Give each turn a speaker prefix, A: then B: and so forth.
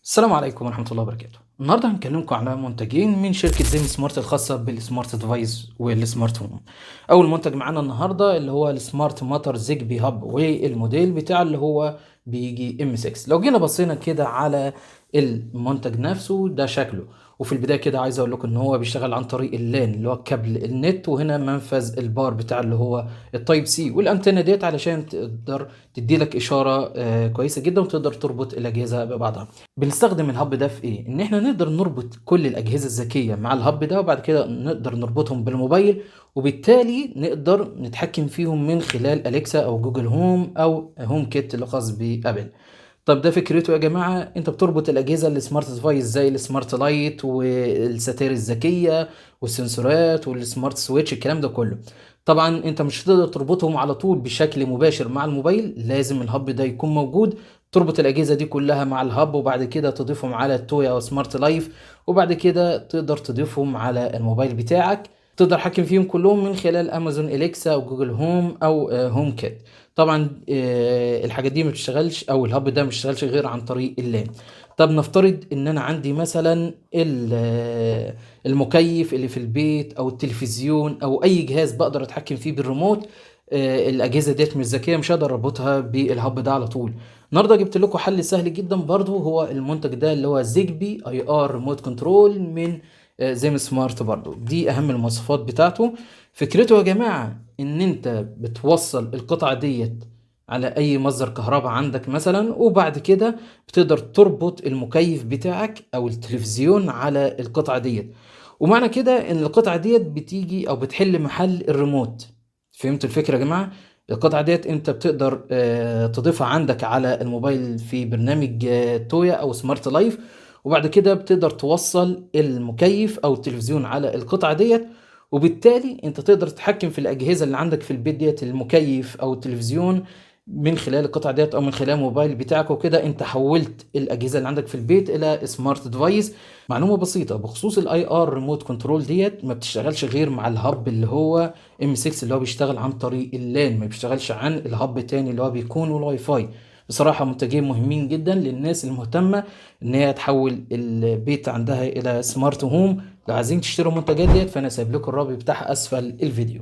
A: السلام عليكم ورحمة الله وبركاته. النهارده هنكلمكم على منتجين من شركة زين سمارت الخاصة بالسمارت ديفايس والسمارت هوم. أول منتج معانا النهارده اللي هو السمارت ماتر زيجبي هاب، والموديل بتاعه اللي هو بيجي ام 6. لو جينا بصينا كده على المنتج نفسه ده شكله، وفي البداية كده عايز أقول لكم إن هو بيشتغل عن طريق اللان اللي هو كابل النت، وهنا منفذ البار بتاع اللي هو التايب سي، والأنتنة ديت علشان تقدر تدي لك إشارة كويسة جدا وتقدر تربط الأجهزة ببعضها. بنستخدم الهب ده في ايه؟ ان احنا نقدر نربط كل الاجهزه الذكيه مع الهب ده، وبعد كده نقدر نربطهم بالموبايل، وبالتالي نقدر نتحكم فيهم من خلال اليكسا او جوجل هوم او هوم كيت اللي خاص بابل. طب ده فكرته يا جماعه، انت بتربط الاجهزه السمارت ديفايس زي السمارت لايت والستائر الذكيه والسنسورات والسمارت سويتش الكلام ده كله. طبعا انت مش هتقدر تربطهم على طول بشكل مباشر مع الموبايل، لازم الهب ده يكون موجود. تربط الأجهزة دي كلها مع الهب، وبعد كده تضيفهم على التوي أو سمارت لايف، وبعد كده تقدر تضيفهم على الموبايل بتاعك. تقدر تحكم فيهم كلهم من خلال أمازون إليكسا أو جوجل هوم أو هوم كيت. طبعا الحاجات دي ما بتشتغلش، أو الهب ده ما بيشتغلش غير عن طريق اللان. طب نفترض إن أنا عندي مثلا المكيف اللي في البيت أو التلفزيون أو أي جهاز بقدر أتحكم فيه بالريموت. الأجهزة ديت مش ذكية، مش هقدر أربطها بالهب ده على طول. النهارده جبت لكم حل سهل جدا برضو، هو المنتج ده اللي هو زيجبي اي ار ريموت كنترول من زيم سمارت. برضو دي اهم المواصفات بتاعته. فكرته يا جماعة ان انت بتوصل القطعة ديت على اي مصدر كهرباء عندك مثلا، وبعد كده بتقدر تربط المكيف بتاعك او التلفزيون على القطعة ديت. ومعنى كده ان القطعة ديت بتيجي او بتحل محل الريموت. فهمتوا الفكرة يا جماعة؟ القطعة ديت انت بتقدر تضيفها عندك على الموبايل في برنامج تويا او سمارت لايف، وبعد كده بتقدر توصل المكيف او التلفزيون على القطعة ديت. وبالتالي انت تقدر تتحكم في الاجهزة اللي عندك في البيت ديت، المكيف او التلفزيون، من خلال القطعة ديت او من خلال الموبايل بتاعك. وكده انت حولت الاجهزة اللي عندك في البيت الى سمارت ديفايس. معلومة بسيطة بخصوص الاي ار ريموت كنترول ديت، ما بتشتغلش غير مع الهب اللي هو ام 6 اللي هو بيشتغل عن طريق اللان، ما بيشتغلش عن الهب تاني اللي هو بيكون والواي فاي. بصراحة منتجين مهمين جدا للناس المهتمة ان هي تحول البيت عندها الى سمارت هوم. لو عايزين تشتروا المنتجات ديت فانا سايب لكم الرابط بتاعها اسفل الفيديو.